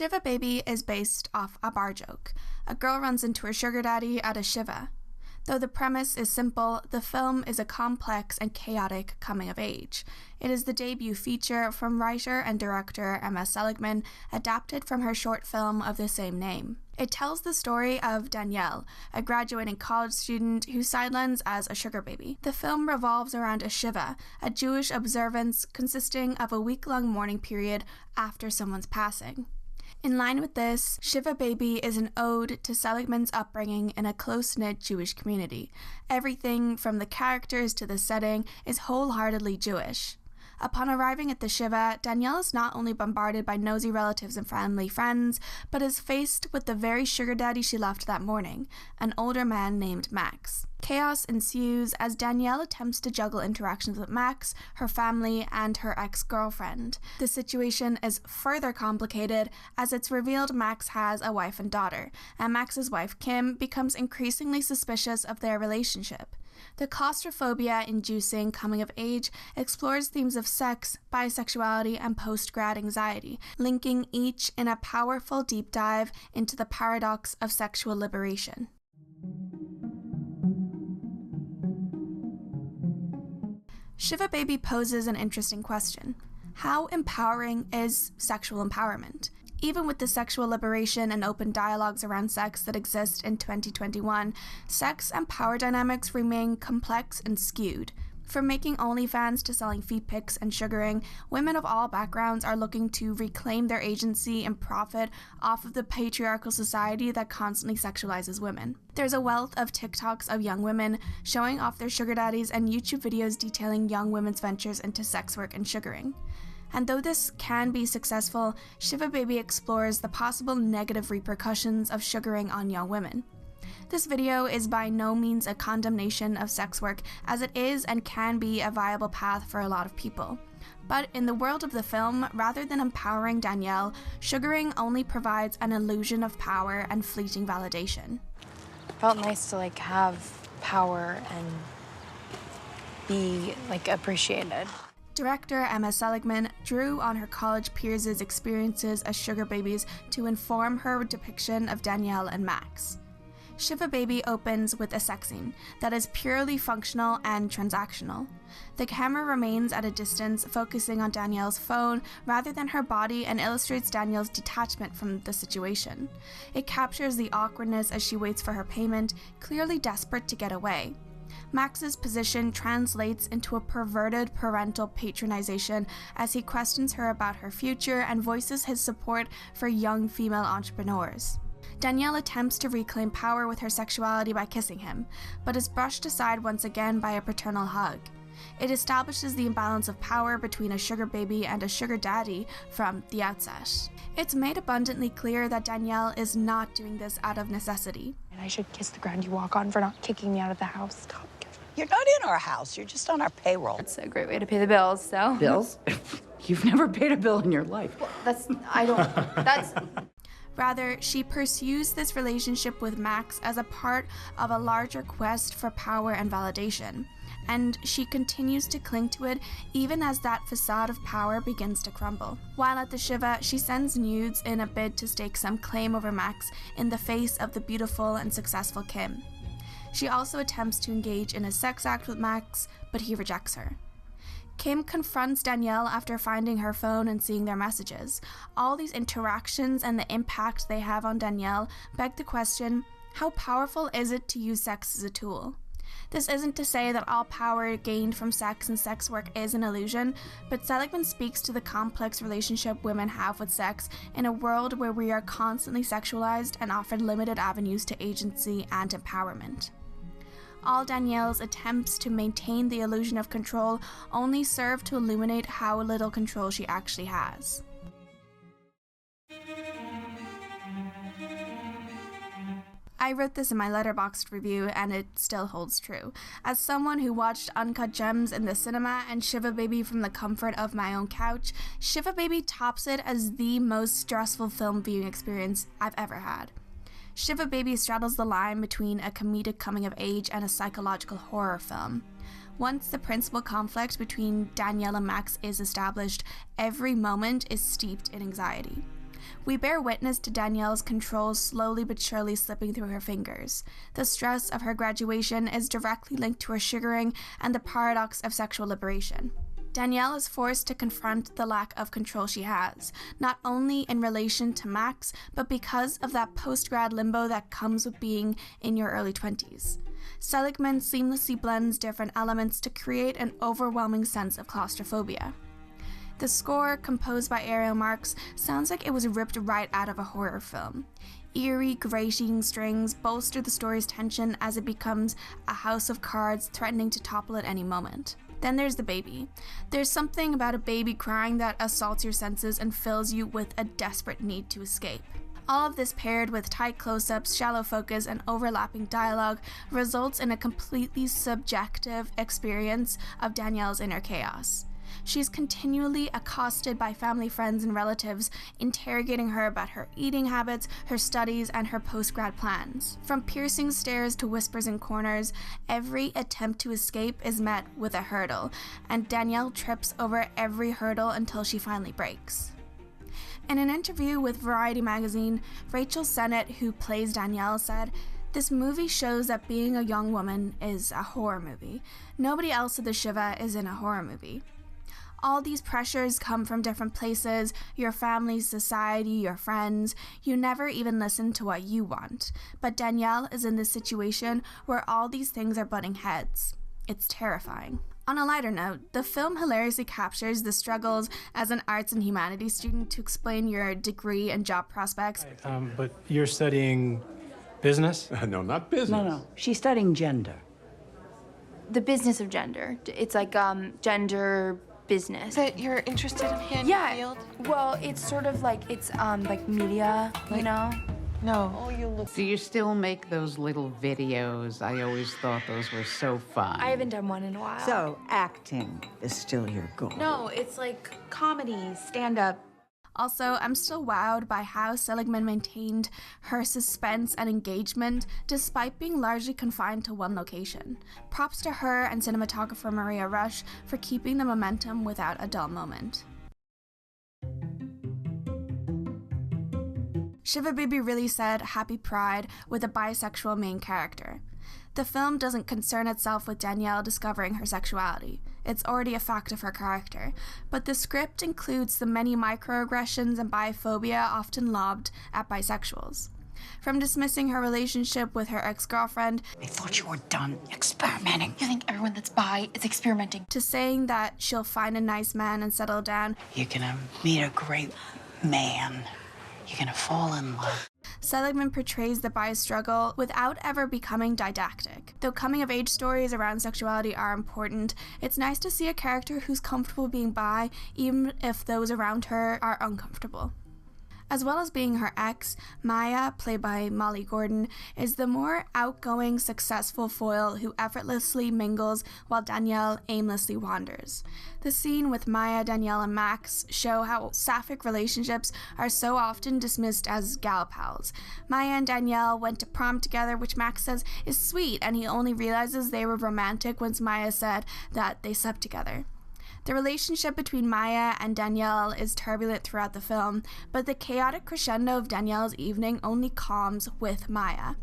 Shiva Baby is based off a bar joke. A girl runs into her sugar daddy at a Shiva. Though the premise is simple, the film is a complex and chaotic coming of age. It is the debut feature from writer and director Emma Seligman, adapted from her short film of the same name. It tells the story of Danielle, a graduating college student who sidelines as a sugar baby. The film revolves around a Shiva, a Jewish observance consisting of a week-long mourning period after someone's passing. In line with this, Shiva Baby is an ode to Seligman's upbringing in a close-knit Jewish community. Everything from the characters to the setting is wholeheartedly Jewish. Upon arriving at the Shiva, Danielle is not only bombarded by nosy relatives and family friends, but is faced with the very sugar daddy she left that morning, an older man named Max. Chaos ensues as Danielle attempts to juggle interactions with Max, her family, and her ex-girlfriend. The situation is further complicated as it's revealed Max has a wife and daughter, and Max's wife, Kim, becomes increasingly suspicious of their relationship. The claustrophobia-inducing coming of age explores themes of sex, bisexuality, and post-grad anxiety, linking each in a powerful deep dive into the paradox of sexual liberation. Shiva Baby poses an interesting question. How empowering is sexual empowerment? Even with the sexual liberation and open dialogues around sex that exist in 2021, sex and power dynamics remain complex and skewed. From making OnlyFans to selling feet pics and sugaring, women of all backgrounds are looking to reclaim their agency and profit off of the patriarchal society that constantly sexualizes women. There's a wealth of TikToks of young women showing off their sugar daddies and YouTube videos detailing young women's ventures into sex work and sugaring. And though this can be successful, Shiva Baby explores the possible negative repercussions of sugaring on young women. This video is by no means a condemnation of sex work, as it is and can be a viable path for a lot of people. But in the world of the film, rather than empowering Danielle, sugaring only provides an illusion of power and fleeting validation. It felt nice to have power and be appreciated. Director Emma Seligman drew on her college peers' experiences as sugar babies to inform her depiction of Danielle and Max. Shiva Baby opens with a sex scene that is purely functional and transactional. The camera remains at a distance, focusing on Danielle's phone rather than her body, and illustrates Danielle's detachment from the situation. It captures the awkwardness as she waits for her payment, clearly desperate to get away. Max's position translates into a perverted parental patronization as he questions her about her future and voices his support for young female entrepreneurs. Danielle attempts to reclaim power with her sexuality by kissing him, but is brushed aside once again by a paternal hug. It establishes the imbalance of power between a sugar baby and a sugar daddy from the outset. It's made abundantly clear that Danielle is not doing this out of necessity. And I should kiss the ground you walk on for not kicking me out of the house. You're not in our house. You're just on our payroll. It's a great way to pay the bills, so. Bills? You've never paid a bill in your life. Well, Rather, she pursues this relationship with Max as a part of a larger quest for power and validation, and she continues to cling to it even as that facade of power begins to crumble. While at the Shiva, she sends nudes in a bid to stake some claim over Max in the face of the beautiful and successful Kim. She also attempts to engage in a sex act with Max, but he rejects her. Kim confronts Danielle after finding her phone and seeing their messages. All these interactions and the impact they have on Danielle beg the question, how powerful is it to use sex as a tool? This isn't to say that all power gained from sex and sex work is an illusion, but Seligman speaks to the complex relationship women have with sex in a world where we are constantly sexualized and offered limited avenues to agency and empowerment. All Danielle's attempts to maintain the illusion of control only serve to illuminate how little control she actually has. I wrote this in my Letterboxd review, and it still holds true. As someone who watched Uncut Gems in the cinema and Shiva Baby from the comfort of my own couch, Shiva Baby tops it as the most stressful film viewing experience I've ever had. Shiva Baby straddles the line between a comedic coming-of-age and a psychological horror film. Once the principal conflict between Danielle and Max is established, every moment is steeped in anxiety. We bear witness to Danielle's control slowly but surely slipping through her fingers. The stress of her graduation is directly linked to her sugaring and the paradox of sexual liberation. Danielle is forced to confront the lack of control she has, not only in relation to Max, but because of that post-grad limbo that comes with being in your early 20s. Seligman seamlessly blends different elements to create an overwhelming sense of claustrophobia. The score, composed by Ariel Marks, sounds like it was ripped right out of a horror film. Eerie, grating strings bolster the story's tension as it becomes a house of cards threatening to topple at any moment. Then there's the baby. There's something about a baby crying that assaults your senses and fills you with a desperate need to escape. All of this paired with tight close-ups, shallow focus, and overlapping dialogue results in a completely subjective experience of Danielle's inner chaos. She's continually accosted by family, friends, and relatives, interrogating her about her eating habits, her studies, and her post-grad plans. From piercing stares to whispers in corners, every attempt to escape is met with a hurdle, and Danielle trips over every hurdle until she finally breaks. In an interview with Variety magazine, Rachel Sennett, who plays Danielle, said, "This movie shows that being a young woman is a horror movie. Nobody else at the Shiva is in a horror movie. All these pressures come from different places, your family, society, your friends. You never even listen to what you want. But Danielle is in this situation where all these things are butting heads. It's terrifying." On a lighter note, the film hilariously captures the struggles as an arts and humanities student to explain your degree and job prospects. But you're studying business? No, not business. No. She's studying gender. The business of gender. It's like gender business. That you're interested in the field? Well, it's sort of like like media, you know? No. Do you still make those little videos? I always thought those were so fun. I haven't done one in a while. So, acting is still your goal. No, it's like comedy, stand-up. Also, I'm still wowed by how Seligman maintained her suspense and engagement despite being largely confined to one location. Props to her and cinematographer Maria Rush for keeping the momentum without a dull moment. Shiva Baby really said Happy Pride with a bisexual main character. The film doesn't concern itself with Danielle discovering her sexuality. It's already a fact of her character, but the script includes the many microaggressions and biphobia often lobbed at bisexuals. From dismissing her relationship with her ex-girlfriend, I thought you were done experimenting. You think everyone that's bi is experimenting? to saying that she'll find a nice man and settle down, You're gonna meet a great man. You're gonna fall in love. Seligman portrays the bi struggle without ever becoming didactic. Though coming-of-age stories around sexuality are important, it's nice to see a character who's comfortable being bi, even if those around her are uncomfortable. As well as being her ex, Maya, played by Molly Gordon, is the more outgoing, successful foil who effortlessly mingles while Danielle aimlessly wanders. The scene with Maya, Danielle, and Max show how sapphic relationships are so often dismissed as gal pals. Maya and Danielle went to prom together, which Max says is sweet, and he only realizes they were romantic once Maya said that they slept together. The relationship between Maya and Danielle is turbulent throughout the film, but the chaotic crescendo of Danielle's evening only calms with Maya.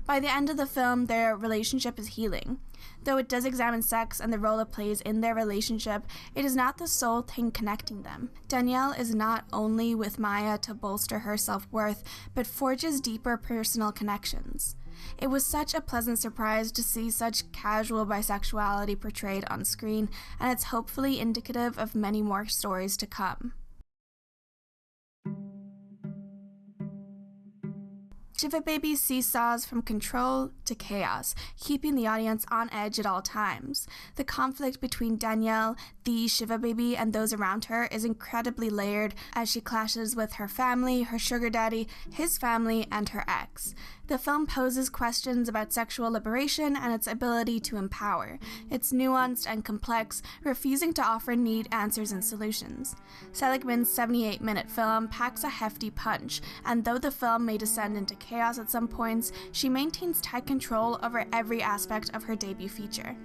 By the end of the film, their relationship is healing. Though it does examine sex and the role it plays in their relationship, it is not the sole thing connecting them. Danielle is not only with Maya to bolster her self-worth, but forges deeper personal connections. It was such a pleasant surprise to see such casual bisexuality portrayed on screen, and it's hopefully indicative of many more stories to come. Shiva Baby seesaws from control to chaos, keeping the audience on edge at all times. The conflict between Danielle, the Shiva Baby, and those around her is incredibly layered as she clashes with her family, her sugar daddy, his family, and her ex. The film poses questions about sexual liberation and its ability to empower. It's nuanced and complex, refusing to offer neat answers and solutions. Seligman's 78-minute film packs a hefty punch, and though the film may descend into chaos at some points, she maintains tight control over every aspect of her debut feature.